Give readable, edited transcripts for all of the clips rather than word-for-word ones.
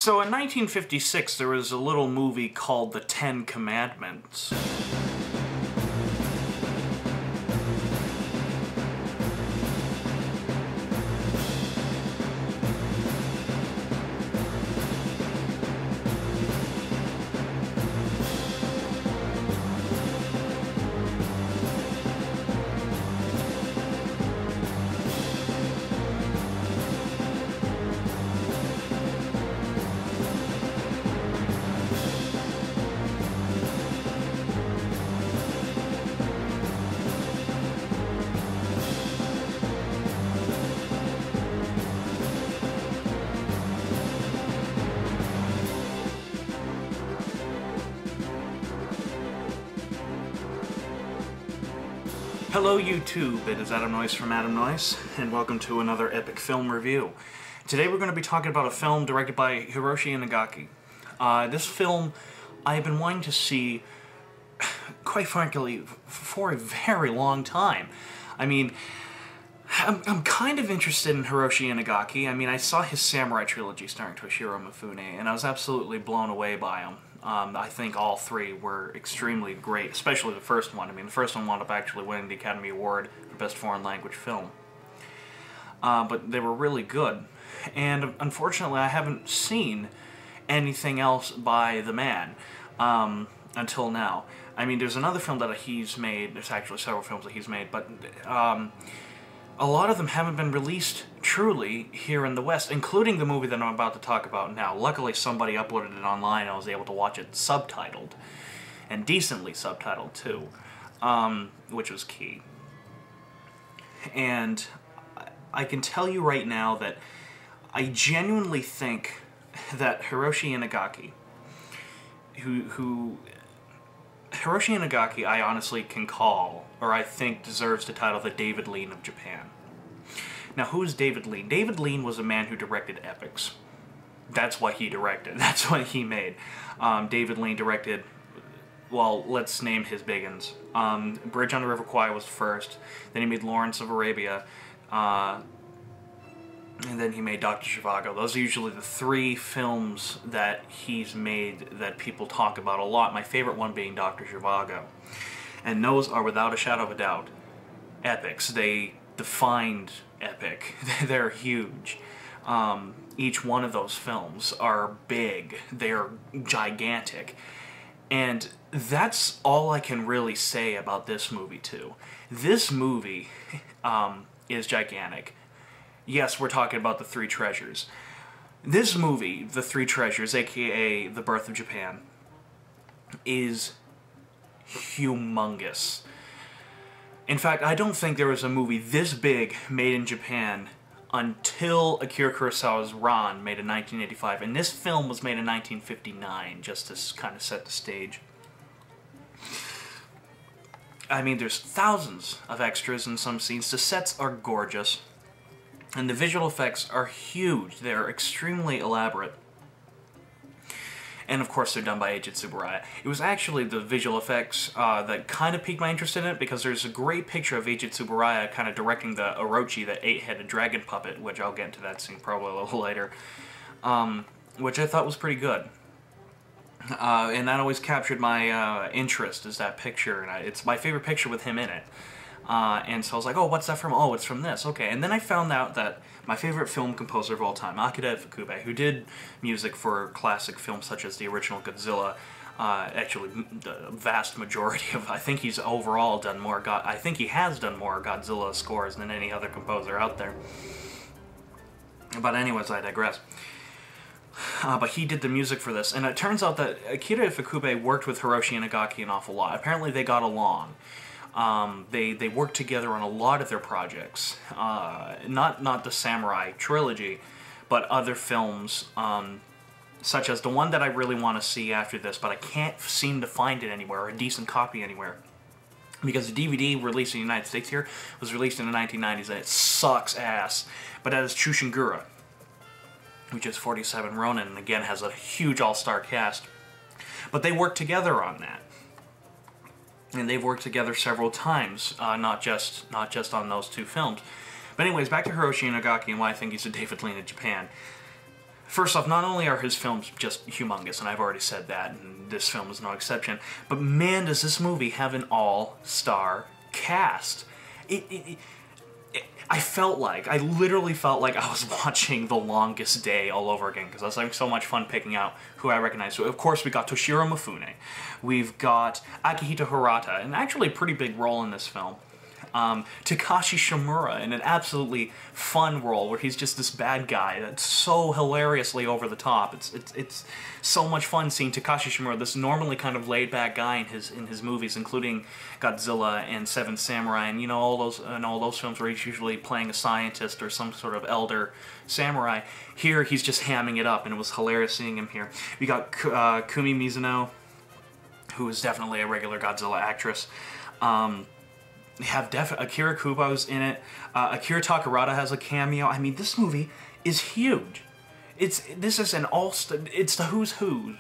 So in 1956, there was a little movie called The Ten Commandments. Hello YouTube, it is Adam Noyce from Adam Noyce, and welcome to another epic film review. Today we're going to be talking about a film directed by Hiroshi Inagaki. This film I have been wanting to see, quite frankly, for a very long time. I mean, I'm kind of interested in Hiroshi Inagaki. I mean, I saw his Samurai trilogy starring Toshiro Mifune, and I was absolutely blown away by him. I think all three were extremely great, especially the first one. I mean, the first one wound up actually winning the Academy Award for Best Foreign Language Film. But they were really good. And unfortunately, I haven't seen anything else by the man until now. I mean, there's another film that he's made. There's actually several films that he's made, but a lot of them haven't been released truly here in the West, including the movie that I'm about to talk about now. Luckily, somebody uploaded it online and I was able to watch it subtitled, and decently subtitled too, which was key. And I can tell you right now that I genuinely think that Hiroshi Inagaki, Hiroshi Inagaki, I honestly can call, or I think deserves the title, the David Lean of Japan. Now, who is David Lean? David Lean was a man who directed epics. That's what he directed. That's what he made. David Lean directed, well, let's name his big uns. Bridge on the River Kwai was first. Then he made Lawrence of Arabia. And then he made Dr. Zhivago. Those are usually the three films that he's made that people talk about a lot. My favorite one being Dr. Zhivago. And those are, without a shadow of a doubt, epics. They defined epic. They're huge. Each one of those films are big. They're gigantic. And that's all I can really say about this movie, too. This movie is gigantic. Yes, we're talking about The Three Treasures. This movie, The Three Treasures, aka The Birth of Japan, is humongous. In fact, I don't think there was a movie this big made in Japan until Akira Kurosawa's Ran, made in 1985, and this film was made in 1959, just to kind of set the stage. I mean, there's thousands of extras in some scenes. The sets are gorgeous. And the visual effects are huge. They're extremely elaborate. And of course they're done by Eiji Tsuburaya. It was actually the visual effects that kind of piqued my interest in it, because there's a great picture of Eiji Tsuburaya kind of directing the Orochi, the eight-headed dragon puppet, which I'll get into that scene probably a little later, which I thought was pretty good. And that always captured my interest, is that picture, and it's my favorite picture with him in it. And so I was like, oh, what's that from? Oh, it's from this. Okay. And then I found out that my favorite film composer of all time, Akira Ifukube, who did music for classic films such as the original Godzilla, actually the vast majority of, I think he's overall done more, I think he has done more Godzilla scores than any other composer out there. But anyways, I digress. But he did the music for this, and it turns out that Akira Ifukube worked with Hiroshi Inagaki an awful lot. Apparently they got along. They worked together on a lot of their projects, not the Samurai trilogy, but other films, such as the one that I really want to see after this, but I can't seem to find it anywhere, or a decent copy anywhere, because the DVD released in the United States here was released in the 1990s, and it sucks ass, but that is Chushingura, which is 47 Ronin, and again has a huge all-star cast. But they worked together on that. And they've worked together several times, not just on those two films. But anyways, back to Hiroshi Inagaki and why I think he's a David Lean of Japan. First off, not only are his films just humongous, and I've already said that, and this film is no exception, but man, does this movie have an all-star cast. I literally felt like I was watching The Longest Day all over again, because I was having so much fun picking out who I recognized. So, of course, we got Toshiro Mifune. We've got Akihito Hirata, and actually a pretty big role in this film. Takashi Shimura in an absolutely fun role where he's just this bad guy that's so hilariously over the top. It's so much fun seeing Takashi Shimura, this normally kind of laid back guy in his movies, including Godzilla and Seven Samurai, and all those films where he's usually playing a scientist or some sort of elder samurai. Here he's just hamming it up, and it was hilarious seeing him here. We got Kumi Mizuno, who is definitely a regular Godzilla actress. They have Akira Kubo's in it. Akira Takarada has a cameo. I mean, this movie is huge. It's the who's who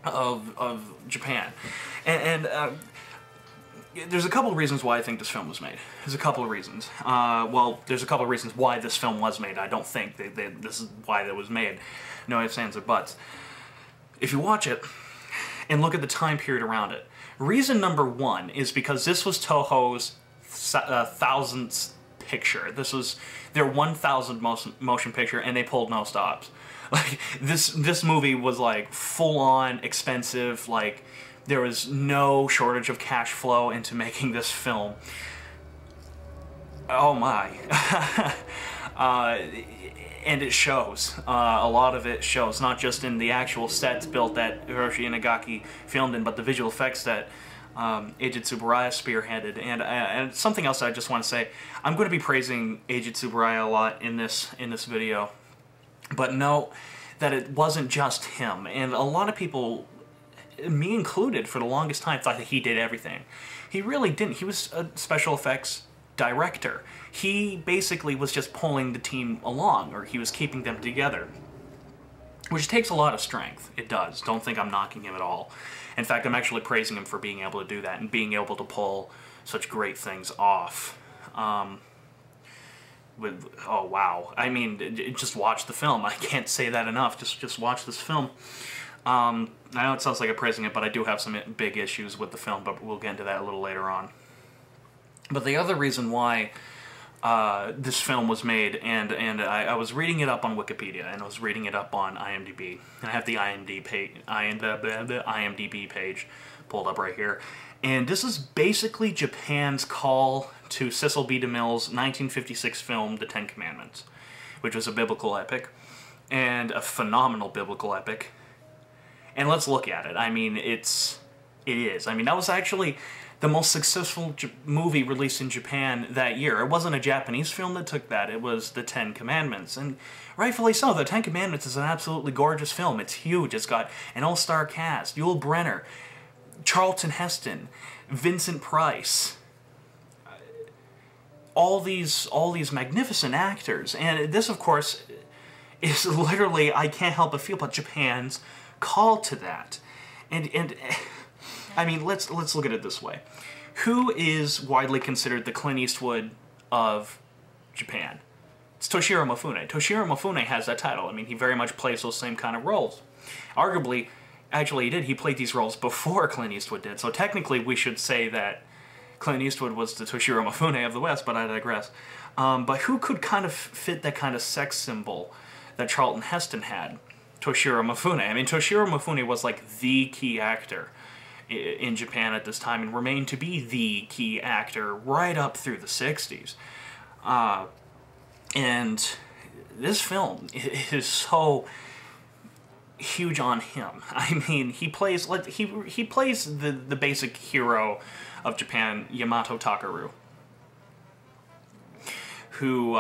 of Japan, and there's a couple of reasons why I think this film was made. There's a couple of reasons. There's a couple of reasons why this film was made. I don't think this is why it was made. No ifs, ands, or buts. If you watch it and look at the time period around it, reason number one is because this was Toho's 1000th picture. This was their 1000th motion picture, and they pulled no stops. Like, this movie was like full-on expensive. Like, there was no shortage of cash flow into making this film. Oh my. And it shows. A lot of it shows, not just in the actual sets built that Hiroshi Inagaki filmed in, but the visual effects that Eiji Tsuburaya spearheaded. And something else I just want to say, I'm going to be praising Eiji Tsuburaya a lot in this video, but note that it wasn't just him. And a lot of people, me included, for the longest time, thought that he did everything. He really didn't. He was a special effects director. He basically was just pulling the team along, or he was keeping them together, which takes a lot of strength. It does. Don't think I'm knocking him at all. In fact, I'm actually praising him for being able to do that and being able to pull such great things off. Oh wow. I mean, just watch the film. I can't say that enough. Just watch this film. I know it sounds like I'm praising it, but I do have some big issues with the film, but we'll get into that a little later on. But the other reason why this film was made, and I was reading it up on Wikipedia, and I was reading it up on IMDb, and I have the IMDb page pulled up right here, and this is basically Japan's call to Cecil B. DeMille's 1956 film, The Ten Commandments, which was a biblical epic, and a phenomenal biblical epic. And let's look at it. I mean, it is. I mean, that was actually the most successful movie released in Japan that year. It wasn't a Japanese film that took that. It was The Ten Commandments. And rightfully so. The Ten Commandments is an absolutely gorgeous film. It's huge. It's got an all-star cast. Yul Brynner, Charlton Heston, Vincent Price. All these magnificent actors. And this, of course, is literally, I can't help but feel, but Japan's call to that. And I mean, let's look at it this way. Who is widely considered the Clint Eastwood of Japan? It's Toshiro Mifune. Toshiro Mifune has that title. I mean, he very much plays those same kind of roles. Arguably, actually he did. He played these roles before Clint Eastwood did. So technically we should say that Clint Eastwood was the Toshiro Mifune of the West, but I digress. But who could kind of fit that kind of sex symbol that Charlton Heston had? Toshiro Mifune. I mean, Toshiro Mifune was like the key actor in Japan at this time, and remained to be the key actor right up through the 60s. And this film is so huge on him. I mean, he plays like he plays the basic hero of Japan, Yamato Takeru, who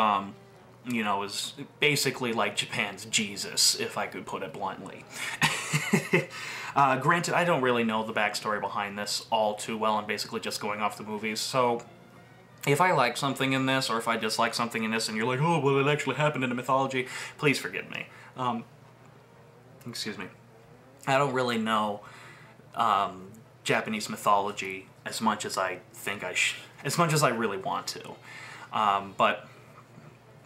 you know, is basically like Japan's Jesus, if I could put it bluntly. Granted, I don't really know the backstory behind this all too well. I'm basically just going off the movies, so if I like something in this, or if I dislike something in this, and you're like, oh, well, it actually happened in the mythology, please forgive me. Excuse me. I don't really know Japanese mythology as much as I think as much as I really want to. But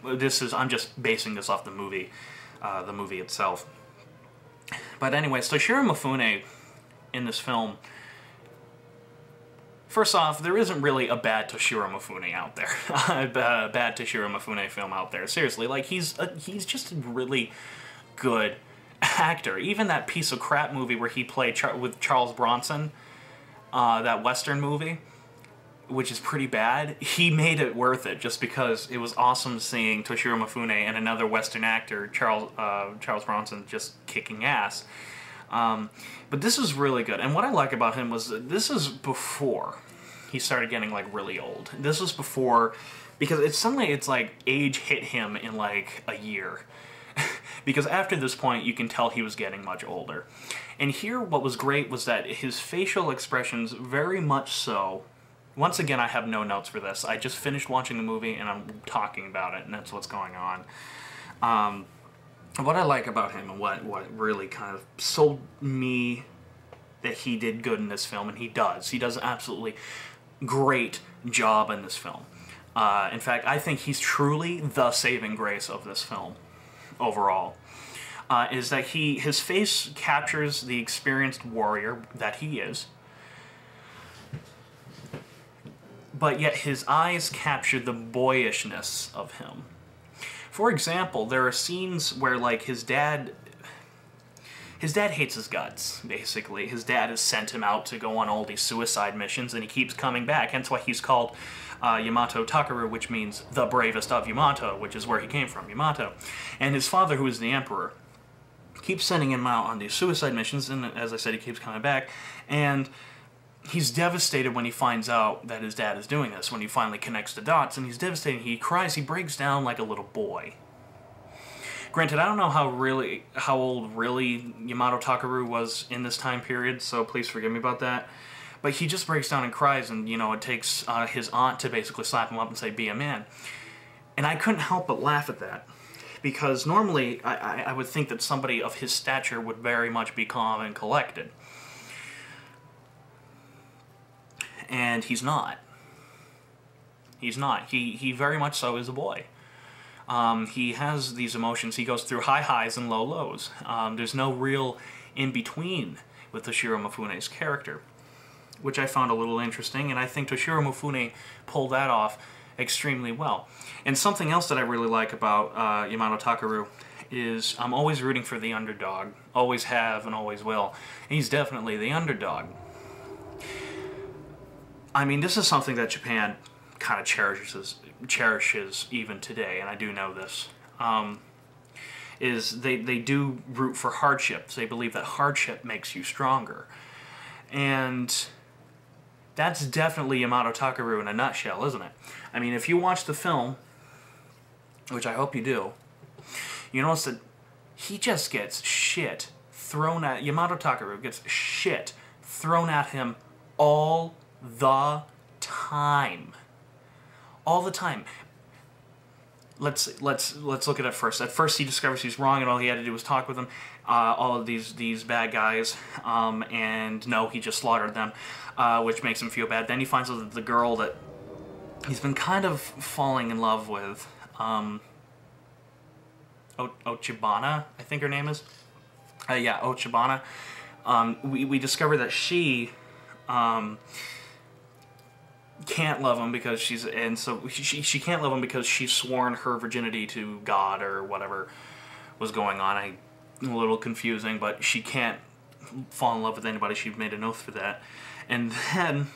I'm just basing this off the movie the movie itself. But anyways, Toshiro Mifune in this film, first off, there isn't really a bad Toshiro Mifune out there. A bad Toshiro Mifune film out there. Seriously, like, he's just a really good actor. Even that piece of crap movie where he played with Charles Bronson, that Western movie, which is pretty bad, he made it worth it just because it was awesome seeing Toshiro Mifune and another Western actor, Charles Bronson, just kicking ass. But this is really good. And what I like about him was that this is before he started getting, like, really old. This was before, because it's like age hit him in, like, a year. Because after this point, you can tell he was getting much older. And here, what was great was that his facial expressions, very much so. Once again, I have no notes for this. I just finished watching the movie, and I'm talking about it, and that's what's going on. What I like about him, and what really kind of sold me that he did good in this film, and he does an absolutely great job in this film. In fact, I think he's truly the saving grace of this film, overall. Is that his face captures the experienced warrior that he is, but yet his eyes capture the boyishness of him. For example, there are scenes where, like, his dad hates his guts, basically. His dad has sent him out to go on all these suicide missions, and he keeps coming back, hence why he's called Yamato Takaru, which means the bravest of Yamato, which is where he came from, Yamato. And his father, who is the emperor, keeps sending him out on these suicide missions, and as I said, he keeps coming back, and he's devastated when he finds out that his dad is doing this, when he finally connects the dots, and he's devastated. He cries, he breaks down like a little boy. Granted, I don't know how old really Yamato Takaru was in this time period, so please forgive me about that. But he just breaks down and cries, and, you know, it takes his aunt to basically slap him up and say, "Be a man." And I couldn't help but laugh at that, because normally I would think that somebody of his stature would very much be calm and collected. And he's not. He's not. He very much so is a boy. He has these emotions. He goes through high highs and low lows. There's no real in-between with Toshiro Mifune's character, which I found a little interesting, and I think Toshiro Mifune pulled that off extremely well. And something else that I really like about Yamato Takaru is I'm always rooting for the underdog. Always have and always will. And he's definitely the underdog. I mean, this is something that Japan kind of cherishes even today, and I do know this, is they do root for hardships. They believe that hardship makes you stronger. And that's definitely Yamato Takaru in a nutshell, isn't it? I mean, if you watch the film, which I hope you do, you notice that he just gets shit thrown at... Yamato Takaru gets shit thrown at him all the time. All the time. Let's look at it first. At first, he discovers he's wrong, and all he had to do was talk with them, all of these bad guys, and no, he just slaughtered them, which makes him feel bad. Then he finds out that the girl that he's been kind of falling in love with, Ochibana, I think her name is. Yeah, Ochibana. We discover that she can't love him because she can't love him because she's sworn her virginity to God or whatever was going on. A little confusing, but she can't fall in love with anybody. She made an oath for that. And then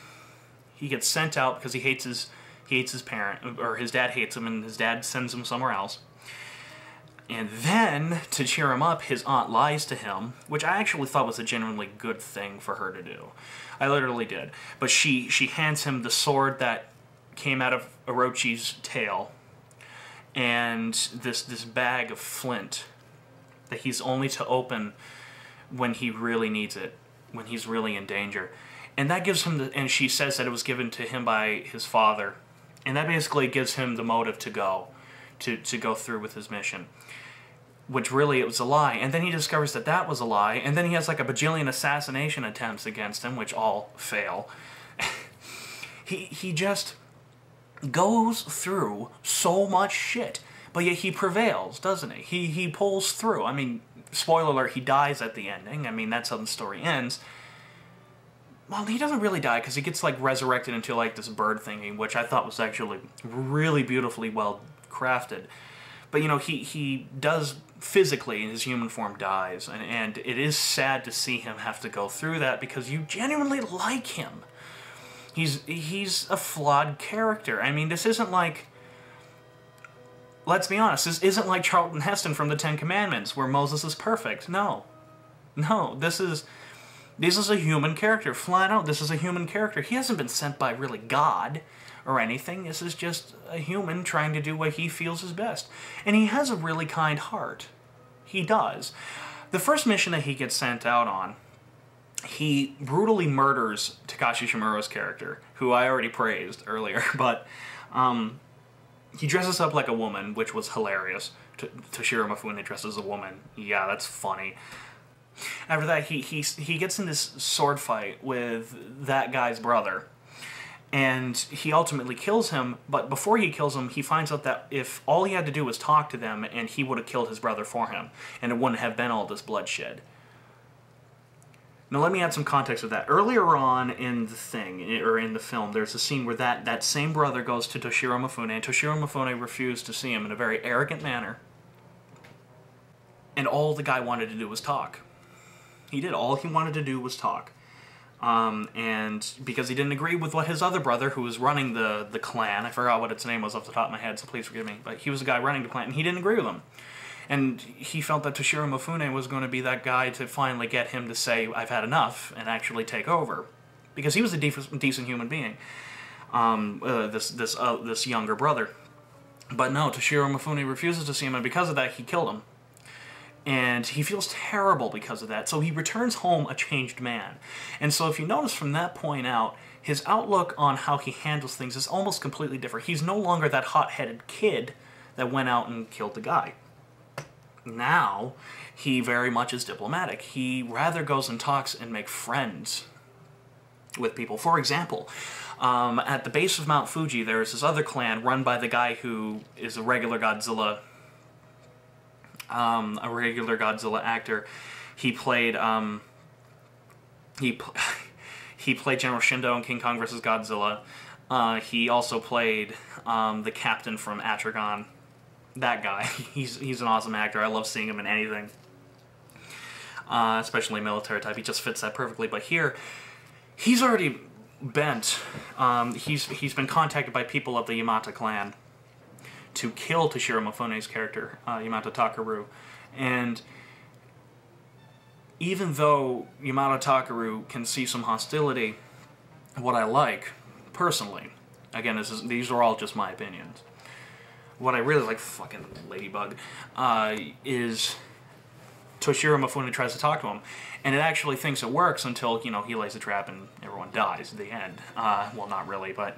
he gets sent out because he hates his parent, or his dad hates him, and his dad sends him somewhere else. And then, to cheer him up, his aunt lies to him, which I actually thought was a genuinely good thing for her to do. I literally did. But she hands him the sword that came out of Orochi's tail, and this bag of flint that he's only to open when he really needs it, when he's really in danger. And that gives him and she says that it was given to him by his father. And that basically gives him the motive to go through with his mission. Which really, it was a lie. And then he discovers that that was a lie. And then he has like a bajillion assassination attempts against him, which all fail. He just goes through so much shit. But yet he prevails, doesn't he? He pulls through. I mean, spoiler alert, he dies at the ending. I mean, that's how the story ends. Well, he doesn't really die, because he gets, like, resurrected into, like, this bird thingy, which I thought was actually really beautifully well crafted. But, you know, he does physically, in his human form, dies. And it is sad to see him have to go through that, because you genuinely like him. He's a flawed character. I mean, this isn't like... Let's be honest, this isn't like Charlton Heston from the Ten Commandments, where Moses is perfect. No. No, this is a human character. Flat out, this is a human character. He hasn't been sent by, really, God or anything. This is just a human trying to do what he feels is best. And he has a really kind heart. He does. The first mission that he gets sent out on, he brutally murders Takashi Shimuro's character, who I already praised earlier, but he dresses up like a woman, which was hilarious. Toshiro Mifune dresses as a woman. Yeah, that's funny. After that, he gets in this sword fight with that guy's brother, and he ultimately kills him, but before he kills him, he finds out that if all he had to do was talk to them, and he would have killed his brother for him, and it wouldn't have been all this bloodshed. Now let me add some context with that. Earlier on in the thing, or in the film, there's a scene where that same brother goes to Toshiro Mifune, and Toshiro Mifune refused to see him in a very arrogant manner, and all the guy wanted to do was talk. He did. All he wanted to do was talk. And because he didn't agree with what his other brother, who was running the clan, I forgot what its name was off the top of my head, so please forgive me, but he was the guy running the clan, and he didn't agree with him. And he felt that Toshiro Mifune was going to be that guy to finally get him to say, I've had enough, and actually take over. Because he was a decent human being, this younger brother. But no, Toshiro Mifune refuses to see him, and because of that, he killed him. And he feels terrible because of that, so he returns home a changed man. And so if you notice from that point out, his outlook on how he handles things is almost completely different. He's no longer that hot-headed kid that went out and killed the guy. Now, he very much is diplomatic. He rather goes and talks and makes friends with people. For example, at the base of Mount Fuji, there is this other clan run by the guy who is a regular Godzilla actor. He played he played General Shindo in King Kong vs. Godzilla. He also played the captain from Atragon. That guy. He's an awesome actor. I love seeing him in anything, especially military type. He just fits that perfectly. But here, he's already bent. He's been contacted by people of the Yamata clan to kill Toshiro Mifune's character, Yamata Takaru. And even though Yamata Takaru can see some hostility, what I like, personally, again, these are all just my opinions, what I really like, fucking ladybug, is Toshiro Mifune tries to talk to him, and it actually thinks it works until, you know, he lays a trap and everyone dies at the end. Well, not really, but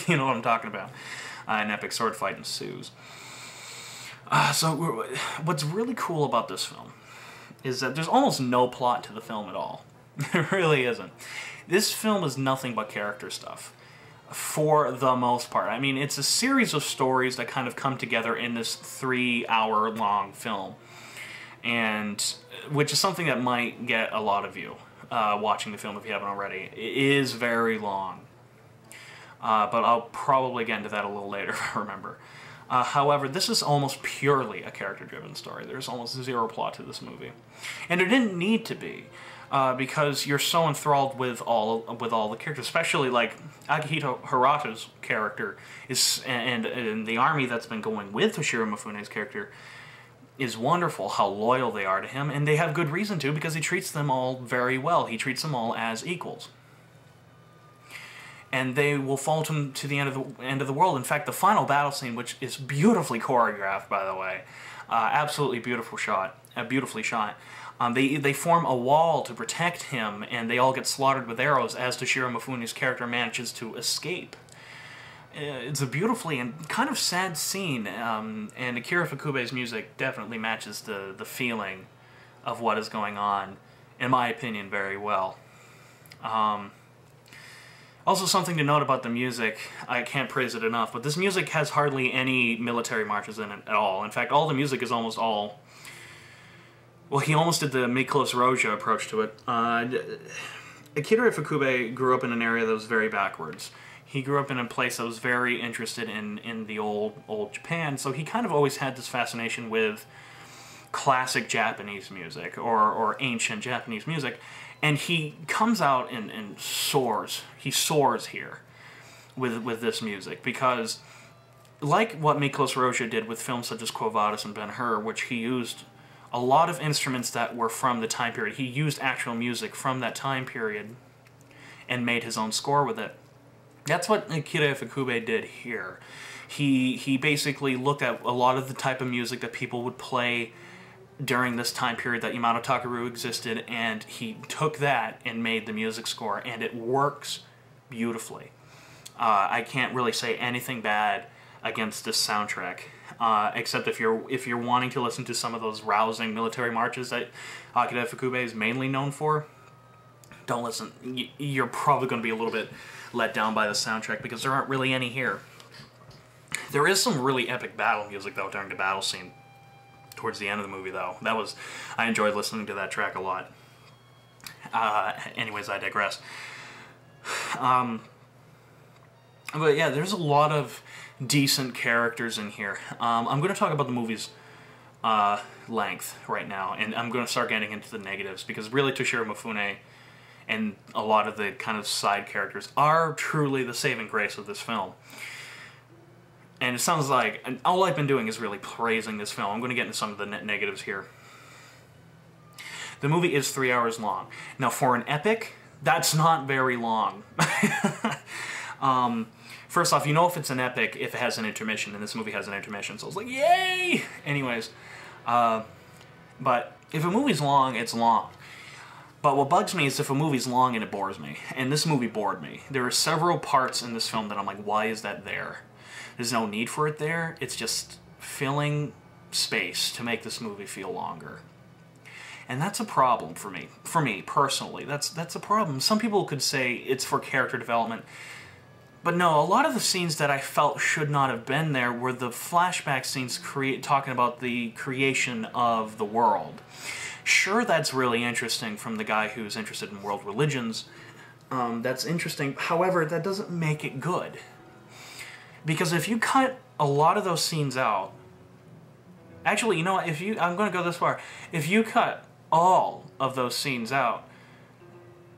you know what I'm talking about. An epic sword fight ensues. So what's really cool about this film is that there's almost no plot to the film at all. There really isn't. This film is nothing but character stuff, for the most part. I mean, it's a series of stories that kind of come together in this 3-hour-long film, and which is something that might get a lot of you watching the film if you haven't already. It is very long. But I'll probably get into that a little later if I remember. However, this is almost purely a character-driven story. There's almost zero plot to this movie. And it didn't need to be, because you're so enthralled with all the characters, especially like Akihito Hirata's character is, and the army that's been going with Toshiro Mifune's character is wonderful, how loyal they are to him, and they have good reason to, because he treats them all very well. He treats them all as equals. And they will fall to him to the end of the world. In fact, the final battle scene, which is beautifully choreographed, by the way, absolutely beautifully shot. They form a wall to protect him, and they all get slaughtered with arrows as Toshiro Mifune's character manages to escape. It's a beautifully and kind of sad scene, and Akira Fukube's music definitely matches the feeling of what is going on, in my opinion, very well. Also, something to note about the music, I can't praise it enough, but this music has hardly any military marches in it at all. In fact, all the music is almost all... Well, he almost did the Miklos Rozsa approach to it. Akira Ifukube grew up in an area that was very backwards. He grew up in a place that was very interested in the old Japan, so he kind of always had this fascination with classic Japanese music, or ancient Japanese music. And he comes out and soars. He soars here with this music because, like what Miklos Rozsa did with films such as Quo Vadis and Ben-Hur, which he used a lot of instruments that were from the time period. He used actual music from that time period and made his own score with it. That's what Akira Ifukube did here. He basically looked at a lot of the type of music that people would play during this time period that Yamato Takeru existed, and he took that and made the music score, and it works beautifully. I can't really say anything bad against this soundtrack, except if you're wanting to listen to some of those rousing military marches that Akira Ifukube is mainly known for. Don't listen. You're probably going to be a little bit let down by the soundtrack because there aren't really any here. There is some really epic battle music though during the battle scene. Towards the end of the movie, though. I enjoyed listening to that track a lot. Anyways, I digress. But yeah, there's a lot of decent characters in here. I'm going to talk about the movie's length right now, and I'm going to start getting into the negatives, because really Toshiro Mifune and a lot of the kind of side characters are truly the saving grace of this film. And it sounds like all I've been doing is really praising this film. I'm going to get into some of the negatives here. The movie is 3 hours long. Now, for an epic, that's not very long. First off, you know if it's an epic if it has an intermission, and this movie has an intermission, so I was like, yay! Anyways, but if a movie's long, it's long. But what bugs me is if a movie's long and it bores me. And this movie bored me. There are several parts in this film that I'm like, why is that there? There's no need for it there. It's just filling space to make this movie feel longer. And that's a problem for me. For me, personally. That's a problem. Some people could say it's for character development. But no, a lot of the scenes that I felt should not have been there were the flashback scenes talking about the creation of the world. Sure, that's really interesting from the guy who's interested in world religions. That's interesting. However, that doesn't make it good. Because if you cut a lot of those scenes out... Actually, you know what? I'm going to go this far. If you cut all of those scenes out,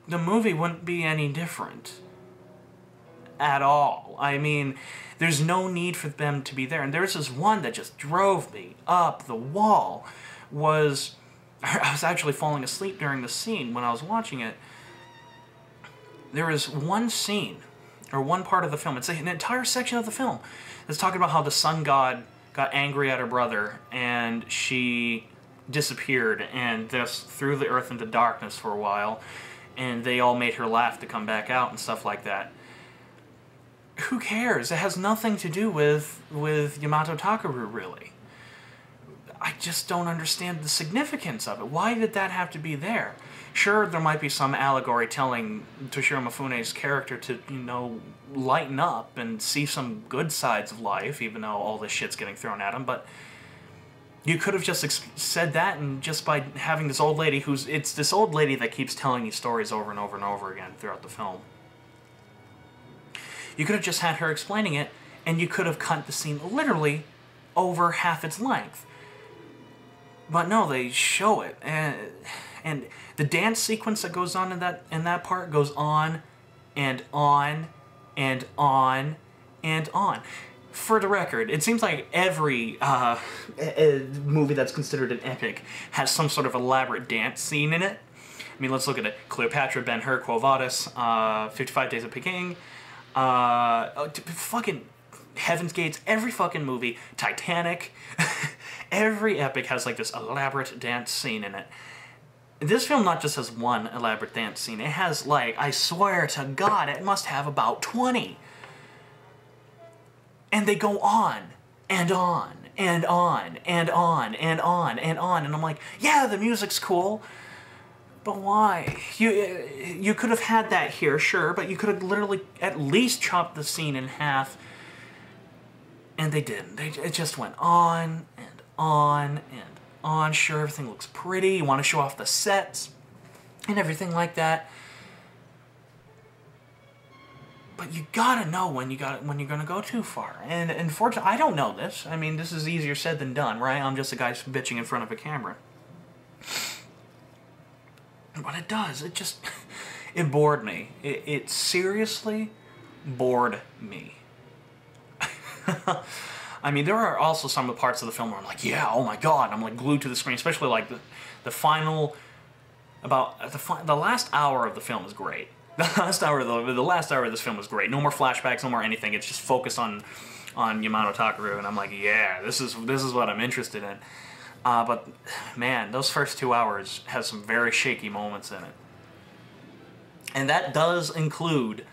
the movie wouldn't be any different. At all. I mean, there's no need for them to be there. And there's this one that just drove me up the wall. I was actually falling asleep during the scene when I was watching it. There is one scene, or one part of the film, it's an entire section of the film, that's talking about how the sun god got angry at her brother, and she disappeared, and just threw the earth into darkness for a while, and they all made her laugh to come back out and stuff like that. Who cares? It has nothing to do with Yamato Takeru, really. I just don't understand the significance of it. Why did that have to be there? Sure, there might be some allegory telling Toshiro Mifune's character to, you know, lighten up and see some good sides of life, even though all this shit's getting thrown at him, but you could have just said that, and just by having this old lady it's this old lady that keeps telling these stories over and over and over again throughout the film. You could have just had her explaining it, and you could have cut the scene literally over half its length. But no, they show it, and the dance sequence that goes on in that part goes on and on and on and on. For the record, it seems like every movie that's considered an epic has some sort of elaborate dance scene in it. I mean, let's look at it. Cleopatra, Ben-Hur, Quo Vadis, 55 Days of Peking, fucking Heaven's Gates, every fucking movie, Titanic, every epic has like this elaborate dance scene in it. This film not just has one elaborate dance scene, it has like, I swear to God, it must have about 20. And they go on, and on, and on, and on, and on, and on, and I'm like, yeah, the music's cool, But why? You could have had that here, sure, but you could have literally at least chopped the scene in half. And they didn't. It just went on and on and on. Sure, everything looks pretty. You want to show off the sets and everything like that. But you gotta know when you're gonna go too far. And unfortunately, I don't know this. I mean, this is easier said than done, right? I'm just a guy bitching in front of a camera. But it does. It just... it bored me. It seriously bored me. I mean, there are also some of the parts of the film where I'm like, yeah, oh my god, I'm like glued to the screen, especially like the final... the last hour of the film is great. The last hour of this film was great. No more flashbacks, no more anything. It's just focused on Yamato Takaru, and I'm like, yeah, this is what I'm interested in. But man, those first 2 hours has some very shaky moments in it, and that does include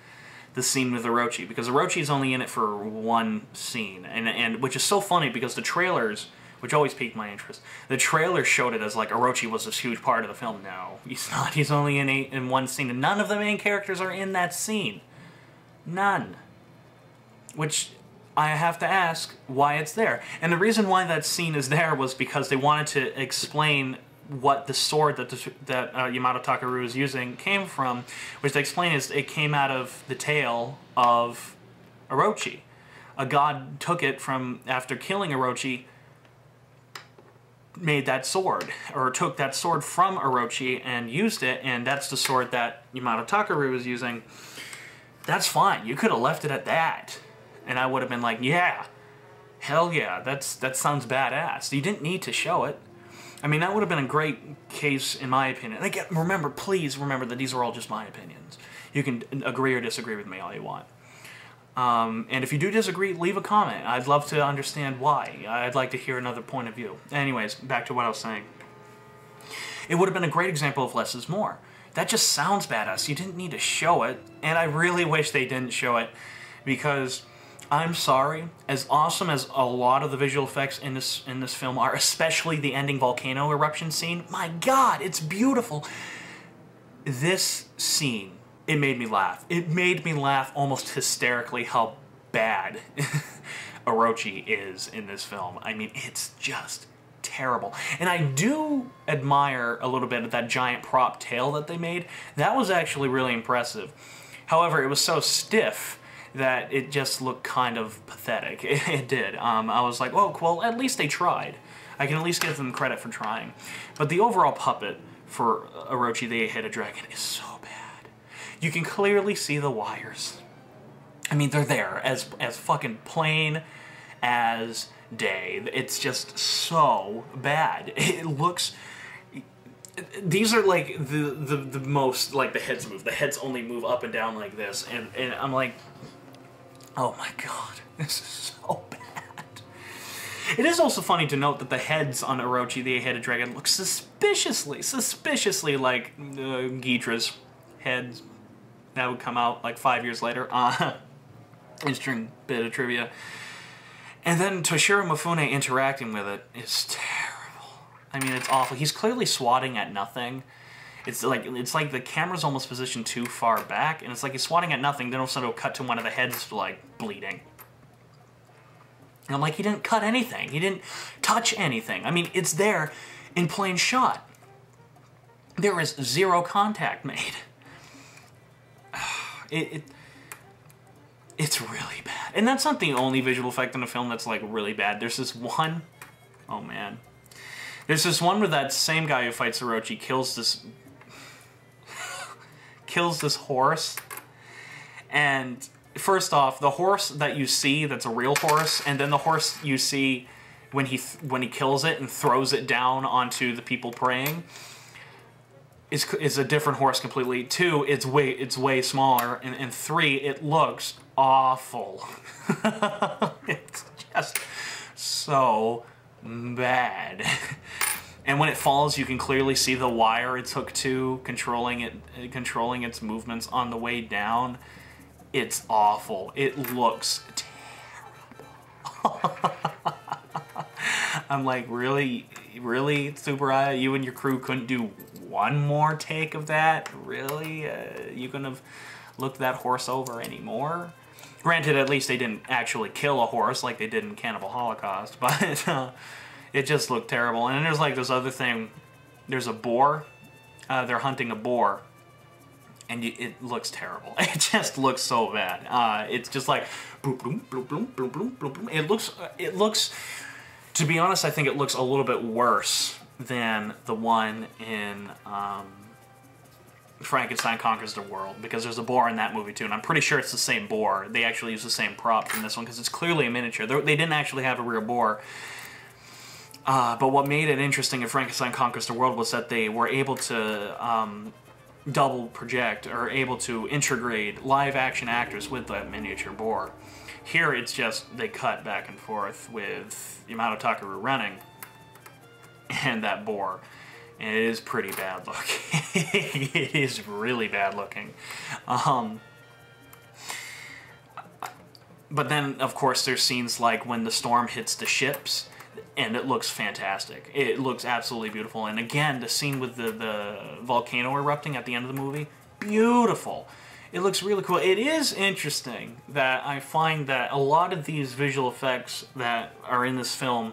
the scene with Orochi, because Orochi's only in it for one scene, and which is so funny because the trailers, which always piqued my interest, the trailer showed it as like Orochi was this huge part of the film. No, he's not. He's only in one scene, and none of the main characters are in that scene. None. Which I have to ask why it's there. And the reason why that scene is there was because they wanted to explain what the sword that Yamato Takaru is using came from, which they explain is it came out of the tail of Orochi. A god took it from after killing Orochi, made that sword, or took that sword from Orochi and used it, and that's the sword that Yamato Takaru was using. That's fine. You could have left it at that, and I would have been like, yeah, hell yeah, that sounds badass. You didn't need to show it. I mean, that would have been a great case, in my opinion. And again, please remember that these are all just my opinions. You can agree or disagree with me all you want. And if you do disagree, leave a comment. I'd love to understand why. I'd like to hear another point of view. Anyways, back to what I was saying. It would have been a great example of less is more. That just sounds badass. You didn't need to show it, and I really wish they didn't show it, because I'm sorry, as awesome as a lot of the visual effects in this film are, especially the ending volcano eruption scene, my god, it's beautiful. This scene, it made me laugh. It made me laugh almost hysterically how bad Orochi is in this film. I mean, it's just terrible. And I do admire a little bit of that giant prop tail that they made. That was actually really impressive. However, it was so stiff that it just looked kind of pathetic. It did. I was like, oh, well, at least they tried. I can at least give them credit for trying. But the overall puppet for Orochi the Eight-Headed Dragon is so bad. You can clearly see the wires. I mean, they're there as fucking plain as day. It's just so bad. It looks... These are like the most, like, the heads move. The heads only move up and down like this. And I'm like, oh my god, this is so bad. It is also funny to note that the heads on Orochi the Eight-Headed Dragon look suspiciously like Ghidorah's heads that would come out like 5 years later. Interesting bit of trivia. And then Toshiro Mifune interacting with it is terrible. I mean, it's awful. He's clearly swatting at nothing. It's like the camera's almost positioned too far back, and it's like he's swatting at nothing, then all of a sudden it'll cut to one of the heads, like, bleeding. And I'm like, he didn't cut anything. He didn't touch anything. I mean, it's there in plain shot. There is zero contact made. It's really bad. And that's not the only visual effect in the film that's, like, really bad. There's this one... Oh, man. There's this one where that same guy who fights Orochi kills this horse. And first off, the horse that you see that's a real horse, and then the horse you see when he kills it and throws it down onto the people praying is a different horse completely. 2, it's way smaller, and 3, it looks awful. It's just so bad. And when it falls, you can clearly see the wire it's hooked to, controlling its movements on the way down. It's awful. It looks terrible. I'm like, really, Tsuburaya, you and your crew couldn't do one more take of that? Really? You gonna look that horse over anymore? Granted, at least they didn't actually kill a horse like they did in Cannibal Holocaust, but it just looked terrible. And then there's like this other thing. There's a boar. They're hunting a boar. And it looks terrible. It just looks so bad. It's just like boom, boom, boom, boom, boom, boom, boom, boom. It looks. To be honest, I think it looks a little bit worse than the one in Frankenstein Conquers the World, because there's a boar in that movie too, and I'm pretty sure it's the same boar. They actually use the same prop in this one because it's clearly a miniature. They didn't actually have a real boar. But what made it interesting in Frankenstein Conquers the World was that they were able to double project, or able to integrate live action actors with that miniature boar. Here it's just they cut back and forth with Yamato Takaru running and that boar. And it is pretty bad looking. It is really bad looking. But then, of course, there's scenes like when the storm hits the ships, and it looks fantastic. It looks absolutely beautiful. And again, the scene with the volcano erupting at the end of the movie, beautiful. It looks really cool. It is interesting that I find that a lot of these visual effects that are in this film,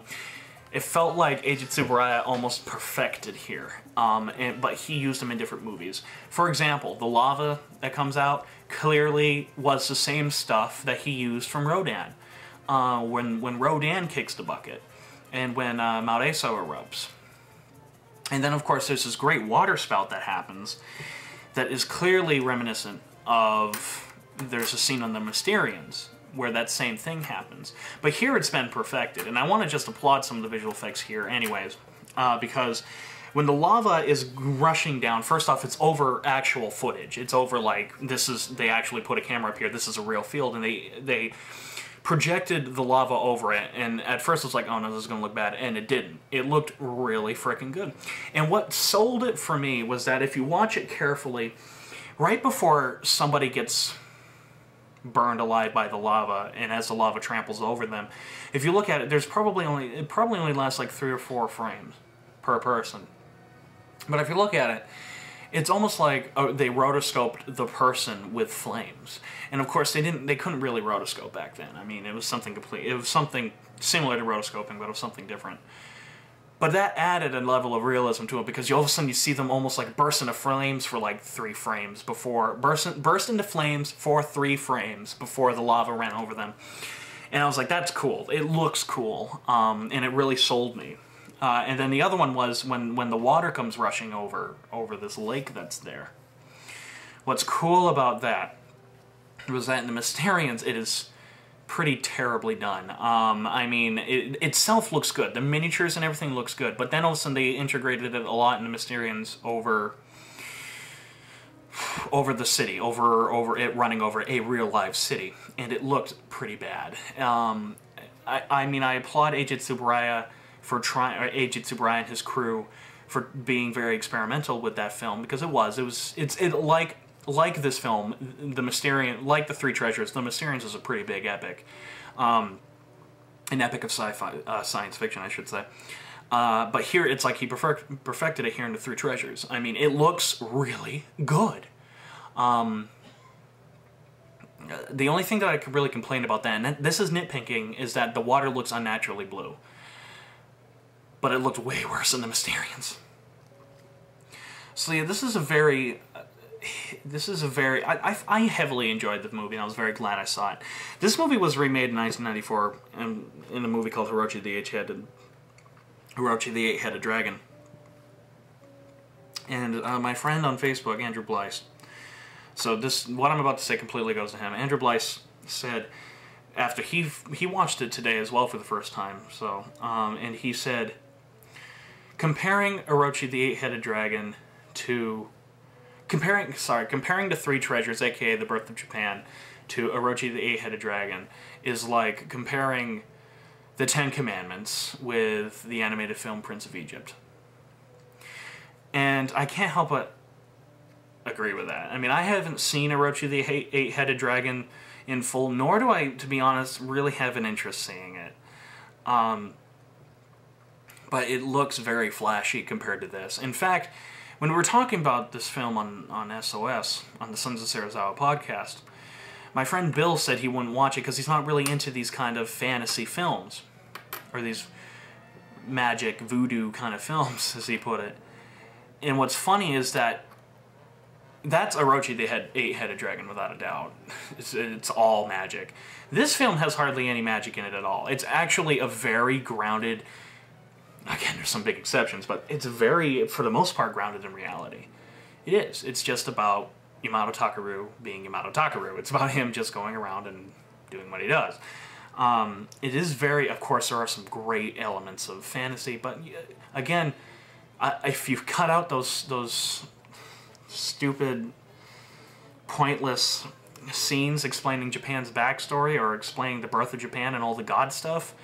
it felt like Eiji Tsuburaya almost perfected here, but he used them in different movies. For example, the lava that comes out clearly was the same stuff that he used from Rodan, when Rodan kicks the bucket, and when Mount Aso erupts. And then, of course, there's this great water spout that happens that is clearly reminiscent of... There's a scene on the Mysterians where that same thing happens. But here it's been perfected, and I want to just applaud some of the visual effects here anyways, because when the lava is rushing down, first off, it's over actual footage. It's over, like, they actually put a camera up here, this is a real field, and they projected the lava over it, and at first it was like, oh no, this is going to look bad, and it didn't. It looked really freaking good. And what sold it for me was that if you watch it carefully, right before somebody gets burned alive by the lava, and as the lava tramples over them, if you look at it, it probably only lasts like 3 or 4 frames per person. But if you look at it, it's almost like they rotoscoped the person with flames. And of course they couldn't really rotoscope back then. I mean, it was something similar to rotoscoping, but it was something different. But that added a level of realism to it, because all of a sudden you see them almost like burst into flames for like 3 frames before... Burst into flames for 3 frames before the lava ran over them. And I was like, that's cool. It looks cool. And it really sold me. And then the other one was when the water comes rushing over this lake that's there. What's cool about that was that in the Mysterians, it is pretty terribly done. I mean, it itself looks good. The miniatures and everything looks good, but then all of a sudden they integrated it a lot in the Mysterians over the city, over it running over a real live city, and it looked pretty bad. I mean, I applaud Eiji Tsuburaya for Eiji Tsuburaya and his crew for being very experimental with that film, because it's like this film, the Mysterian, like the Three Treasures, the Mysterians is a pretty big epic, an epic of sci-fi, science fiction, I should say. But here it's like he perfected it here in the Three Treasures. I mean, it looks really good. The only thing that I could really complain about that, and this is nitpicking, is that the water looks unnaturally blue. But it looked way worse in the Mysterians. So yeah, this is a very... I heavily enjoyed the movie, and I was very glad I saw it. This movie was remade in 1994 in a movie called Hirochi the Eight-Headed Dragon. And my friend on Facebook, Andrew Blyce, so what I'm about to say completely goes to him. Andrew Blyce said, after he watched it today as well for the first time, so and he said, comparing Orochi the Eight-Headed Dragon to... Comparing the Three Treasures, aka The Birth of Japan, to Orochi the Eight-Headed Dragon is like comparing the Ten Commandments with the animated film Prince of Egypt. And I can't help but agree with that. I mean, I haven't seen Orochi the Eight-Headed Dragon in full, nor do I, to be honest, really have an interest seeing it. But it looks very flashy compared to this. In fact, When we were talking about this film on SOS, on the Sons of Serizawa podcast, my friend Bill said he wouldn't watch it because he's not really into these kind of fantasy films. Or these magic, voodoo kind of films, as he put it. And what's funny is that that's Orochi the eight-headed dragon, without a doubt. It's all magic. This film has hardly any magic in it at all. It's actually a very grounded... Again, there's some big exceptions, but it's very, for the most part, grounded in reality. It is. It's just about Yamato Takeru being Yamato Takeru. It's about him just going around and doing what he does. It is very, of course, there are some great elements of fantasy, but again, if you cut out those stupid, pointless scenes explaining Japan's backstory or explaining the birth of Japan and all the god stuff,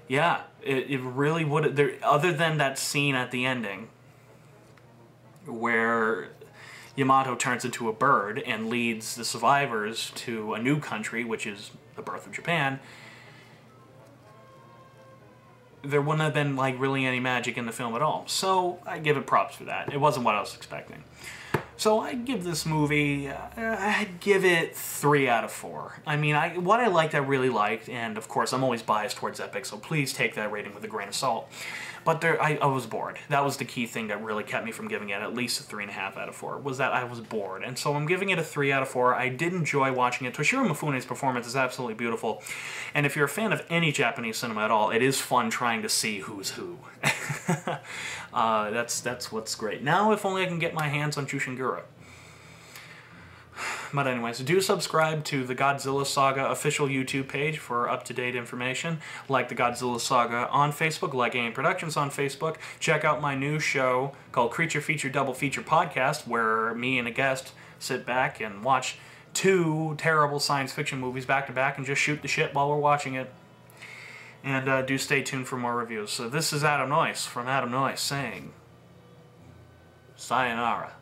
yeah, it really would. Other than that scene at the ending where Yamato turns into a bird and leads the survivors to a new country, which is the birth of Japan, there wouldn't have been like really any magic in the film at all. So I give it props for that. It wasn't what I was expecting. So I give this movie, I'd give it 3 out of 4. I mean, what I liked, I really liked, and of course I'm always biased towards Epic, so please take that rating with a grain of salt. But I was bored. That was the key thing that really kept me from giving it at least a 3.5 out of 4, was that I was bored. And so I'm giving it a 3 out of 4. I did enjoy watching it. Toshiro Mifune's performance is absolutely beautiful. And if you're a fan of any Japanese cinema at all, it is fun trying to see who's who. That's what's great. Now, if only I can get my hands on Chushingura. But anyways, do subscribe to the Godzilla Saga official YouTube page for up-to-date information. Like the Godzilla Saga on Facebook, like AIM Productions on Facebook. Check out my new show called Creature Feature Double Feature Podcast, where me and a guest sit back and watch 2 terrible science fiction movies back-to-back and just shoot the shit while we're watching it. And do stay tuned for more reviews. So this is Adam Noyce from Adam Noyce saying, sayonara.